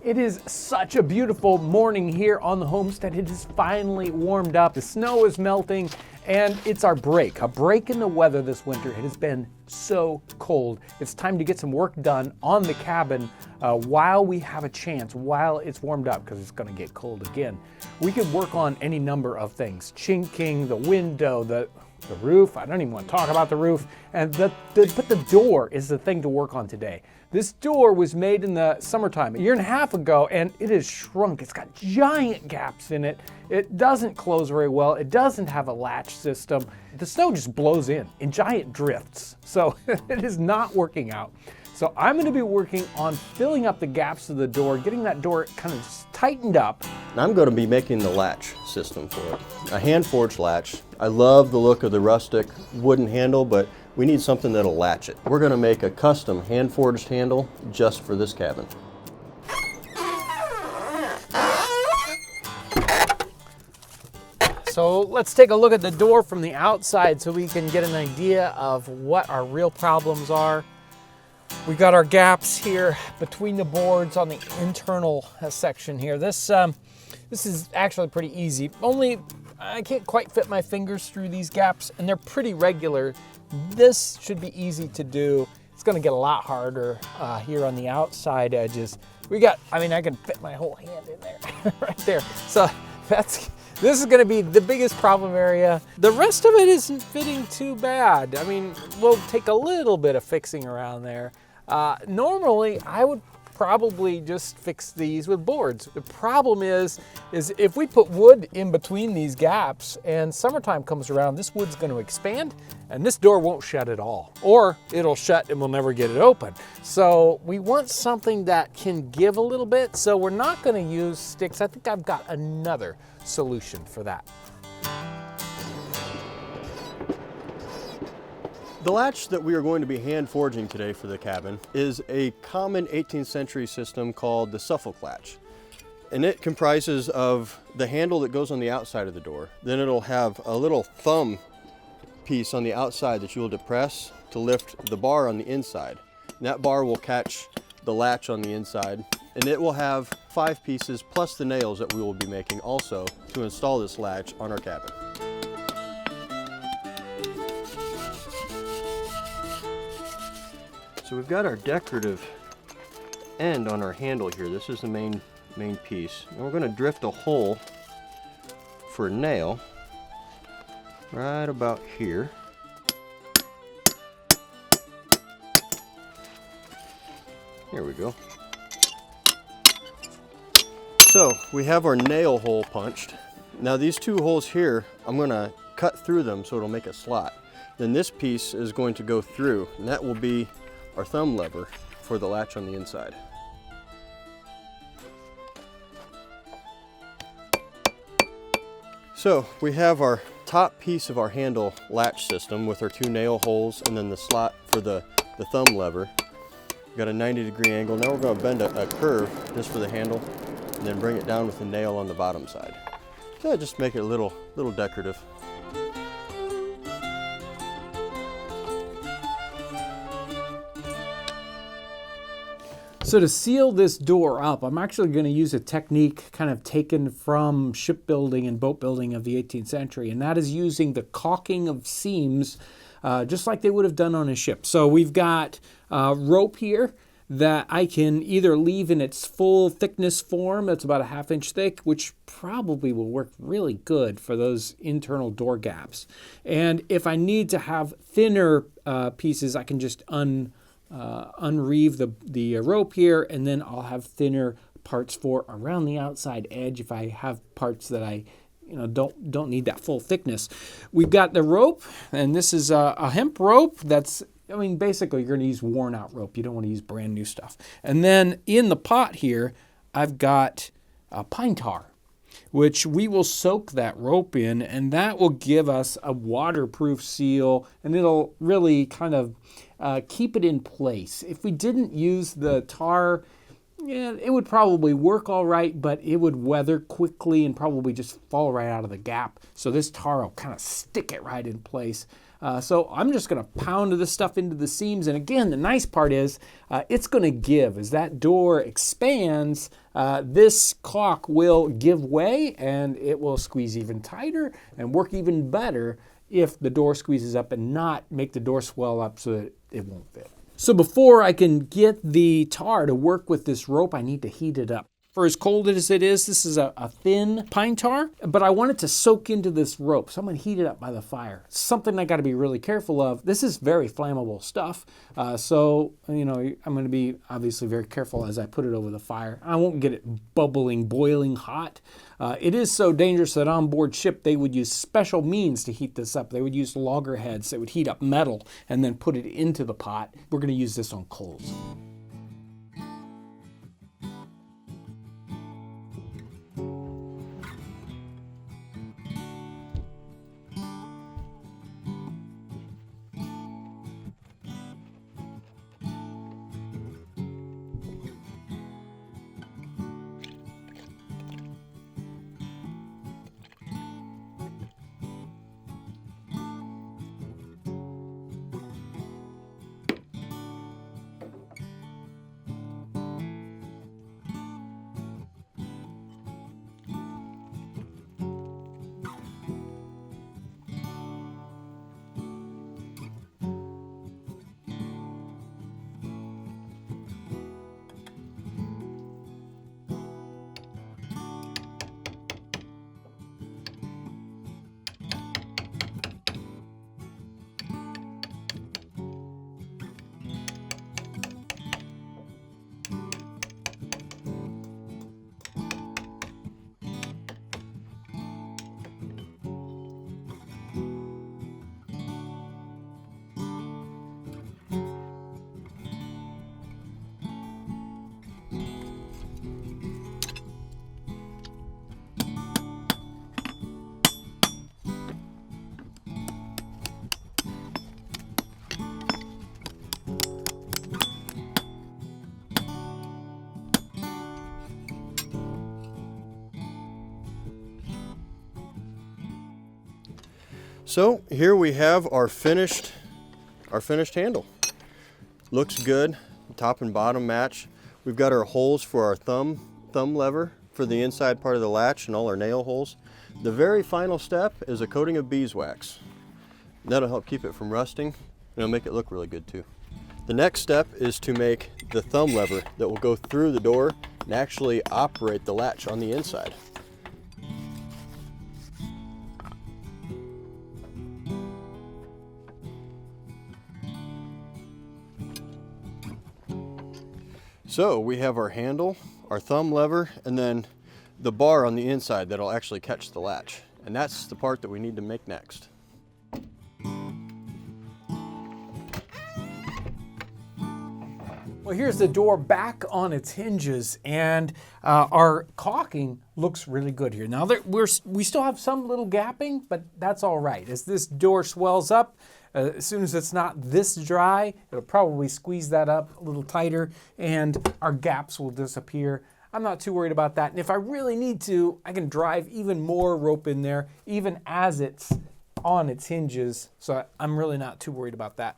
It is such a beautiful morning here on the homestead. It is finally warmed up. The snow is melting and it's our break. A break in the weather this winter. It has been so cold. It's time to get some work done on the cabin while we have a chance, while it's warmed up, because it's going to get cold again. We could work on any number of things. Chinking, the window, the roof. I don't even want to talk about the roof. But the door is the thing to work on today. This door was made in the summertime, a year and a half ago, and it has shrunk. It's got giant gaps in it. It doesn't close very well. It doesn't have a latch system. The snow just blows in giant drifts. So it is not working out. So I'm going to be working on filling up the gaps of the door, getting that door kind of tightened up. I'm going to be making the latch system for it. A hand-forged latch. I love the look of the rustic wooden handle, but we need something that'll latch it. We're going to make a custom hand-forged handle just for this cabin. So let's take a look at the door from the outside so we can get an idea of what our real problems are. We've got our gaps here between the boards on the internal section here. This is actually pretty easy. Only I can't quite fit my fingers through these gaps, and they're pretty regular. This should be easy to do. It's going to get a lot harder here on the outside edges. I can fit my whole hand in there, right there. So this is going to be the biggest problem area. The rest of it isn't fitting too bad. I mean, we'll take a little bit of fixing around there. Normally, I would probably just fix these with boards. The problem is if we put wood in between these gaps and summertime comes around, this wood's going to expand and this door won't shut at all. Or it'll shut and we'll never get it open. So we want something that can give a little bit. So we're not going to use sticks. I think I've got another solution for that. The latch that we are going to be hand forging today for the cabin is a common 18th century system called the Suffolk latch. And it comprises of the handle that goes on the outside of the door. Then it'll have a little thumb piece on the outside that you will depress to lift the bar on the inside. And that bar will catch the latch on the inside. And it will have 5 pieces plus the nails that we will be making also to install this latch on our cabin. So we've got our decorative end on our handle here. This is the main piece. And we're going to drift a hole for a nail right about here. Here we go. So we have our nail hole punched. Now these 2 holes here, I'm going to cut through them so it'll make a slot. Then this piece is going to go through, and that will be our thumb lever for the latch on the inside. So we have our top piece of our handle latch system with our 2 nail holes and then the slot for the thumb lever. We've got a 90-degree angle. Now we're going to bend a curve just for the handle and then bring it down with the nail on the bottom side. So just make it a little decorative. So to seal this door up, I'm actually going to use a technique kind of taken from shipbuilding and boat building of the 18th century, and that is using the caulking of seams just like they would have done on a ship. So we've got rope here that I can either leave in its full thickness form, that's about a 1/2 inch thick, which probably will work really good for those internal door gaps. And if I need to have thinner pieces, I can just unreeve the rope here, and then I'll have thinner parts for around the outside edge if I have parts that I don't need that full thickness. We've got the rope, and this is a hemp rope that's, basically you're going to use worn out rope. You don't want to use brand new stuff. And then in the pot here, I've got pine tar, which we will soak that rope in, and that will give us a waterproof seal, and it'll really kind of keep it in place. If we didn't use the tar, it would probably work all right, but it would weather quickly and probably just fall right out of the gap. So this tar will kind of stick it right in place. So I'm just going to pound this stuff into the seams. And again, the nice part is it's going to give. As that door expands, this caulk will give way and it will squeeze even tighter and work even better if the door squeezes up and not make the door swell up so that it won't fit. So before I can get the tar to work with this rope, I need to heat it up. For as cold as it is, this is a thin pine tar, but I want it to soak into this rope. So I'm going to heat it up by the fire. Something I got to be really careful of. This is very flammable stuff. So, I'm going to be obviously very careful as I put it over the fire. I won't get it bubbling, boiling hot. It is so dangerous that on board ship, they would use special means to heat this up. They would use loggerheads that would heat up metal and then put it into the pot. We're going to use this on coals. So here we have our finished handle. Looks good, top and bottom match. We've got our holes for our thumb lever for the inside part of the latch and all our nail holes. The very final step is a coating of beeswax. That'll help keep it from rusting and it'll make it look really good too. The next step is to make the thumb lever that will go through the door and actually operate the latch on the inside. So we have our handle, our thumb lever, and then the bar on the inside that'll actually catch the latch. And that's the part that we need to make next. Well, here's the door back on its hinges, and our caulking looks really good here. Now, we still have some little gapping, but that's all right. As this door swells up, as soon as it's not this dry, it'll probably squeeze that up a little tighter, and our gaps will disappear. I'm not too worried about that. And if I really need to, I can drive even more rope in there, even as it's on its hinges. So I'm really not too worried about that.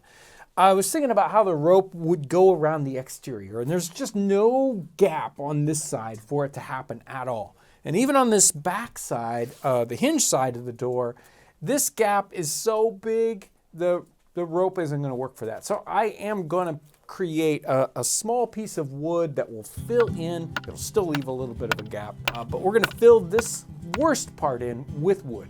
I was thinking about how the rope would go around the exterior, and there's just no gap on this side for it to happen at all. And even on this back side, the hinge side of the door, this gap is so big, the rope isn't going to work for that. So I am going to create a small piece of wood that will fill in. It'll still leave a little bit of a gap, but we're going to fill this worst part in with wood.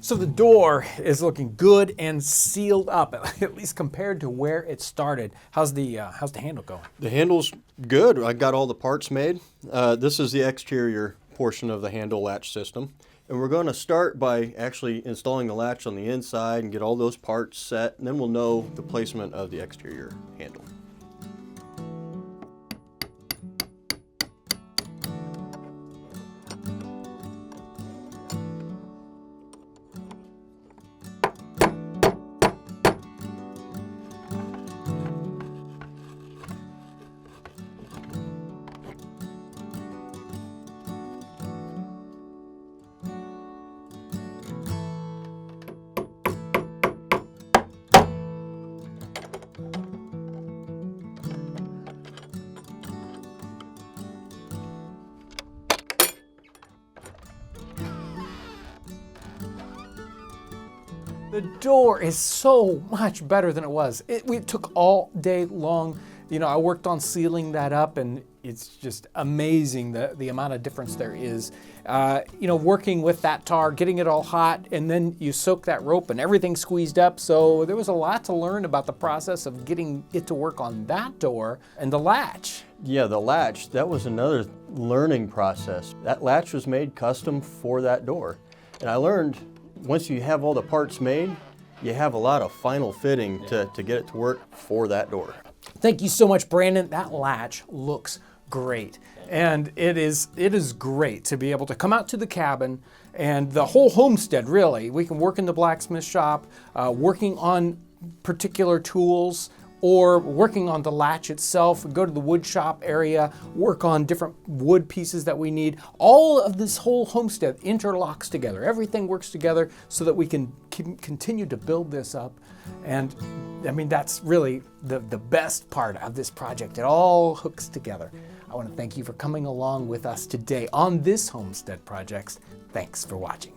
So the door is looking good and sealed up, at least compared to where it started. How's the handle going? The handle's good. I got all the parts made. This is the exterior portion of the handle latch system. And we're going to start by actually installing the latch on the inside and get all those parts set, and then we'll know the placement of the exterior handle. The door is so much better than it was. It took all day long. You know, I worked on sealing that up, and it's just amazing the amount of difference there is. You know, working with that tar, getting it all hot, and then you soak that rope and everything squeezed up. So there was a lot to learn about the process of getting it to work on that door and the latch. Yeah, the latch, that was another learning process. That latch was made custom for that door. And I learned once you have all the parts made, you have a lot of final fitting to get it to work for that door. Thank you so much, Brandon. That latch looks great. And it is great to be able to come out to the cabin and the whole homestead, really. We can work in the blacksmith shop, working on particular tools, or working on the latch itself, go to the wood shop area, work on different wood pieces that we need. All of this whole homestead interlocks together. Everything works together so that we can continue to build this up. And I mean, that's really the best part of this project. It all hooks together. I want to thank you for coming along with us today on this homestead project. Thanks for watching.